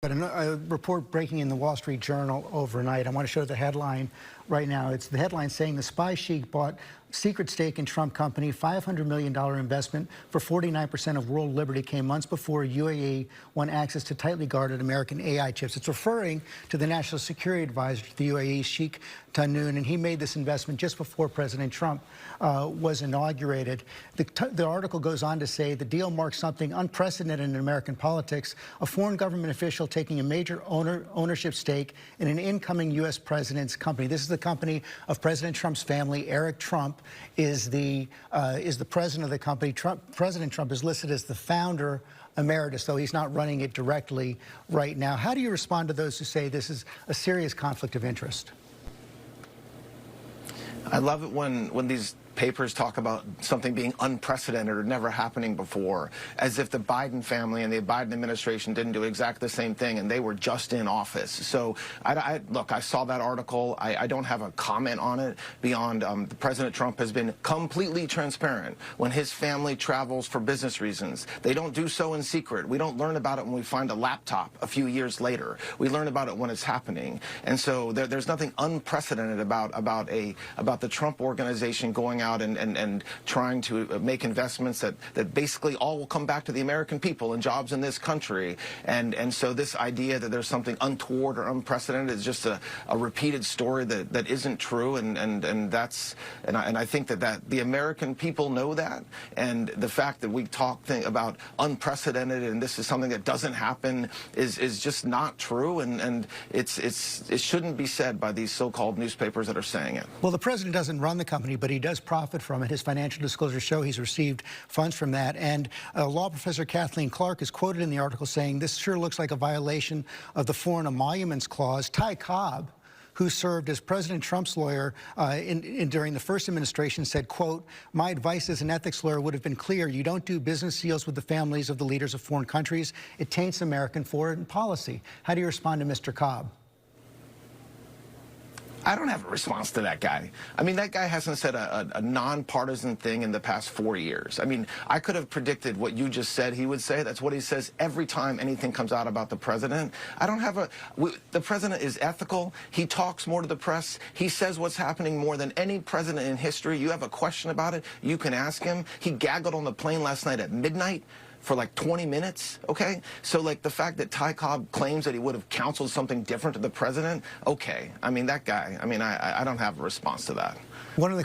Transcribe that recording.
But a report breaking in the Wall Street Journal overnight. I want to show the headline right now. It's the headline saying the spy sheik bought secret stake in Trump company, $500 million investment for 49% of world liberty came months before UAE won access to tightly guarded American AI chips. It's referring to the National Security Advisor to the UAE, Sheikh Tahnoon, and he made this investment just before President Trump was inaugurated. The article goes on to say the deal marks something unprecedented in American politics, a foreign government official taking a major ownership stake in an incoming U.S. president's company. This is the company of President Trump's family. Eric Trump is the president of the company. President Trump is listed as the founder emeritus, though he's not running it directly right now. How do you respond to those who say this is a serious conflict of interest? I love it when these papers talk about something being unprecedented or never happening before, as if the Biden family and the Biden administration didn't do exactly the same thing and they were just in office. So, look, I saw that article. I don't have a comment on it beyond President Trump has been completely transparent when his family travels for business reasons. They don't do so in secret. We don't learn about it when we find a laptop a few years later. We learn about it when it's happening. And so there's nothing unprecedented about the Trump organization going out and trying to make investments that basically all will come back to the American people and jobs in this country. And so this idea that there's something untoward or unprecedented is just a repeated story that isn't true. And I think that the American people know that. And the fact that we talk about unprecedented and this is something that doesn't happen is just not true. And it shouldn't be said by these so-called newspapers that are saying it. Well, the president doesn't run the company, but he does profit from it. His financial disclosures show he's received funds from that. And law professor Kathleen Clark is quoted in the article saying this sure looks like a violation of the foreign emoluments clause. Ty Cobb, who served as President Trump's lawyer during the first administration, said, quote, "My advice as an ethics lawyer would have been clear. You don't do business deals with the families of the leaders of foreign countries. It taints American foreign policy." How do you respond to Mr. Cobb? I don't have a response to that guy. I mean, that guy hasn't said a nonpartisan thing in the past 4 years. I mean, I could have predicted what you just said he would say. That's what he says every time anything comes out about the president. I don't have the president is ethical. He talks more to the press. He says what's happening more than any president in history. You have a question about it, you can ask him. He gaggled on the plane last night at midnight for like 20 minutes, okay? So like the fact that Ty Cobb claims that he would have counseled something different to the president, okay. I mean, that guy, I mean, I don't have a response to that. One of the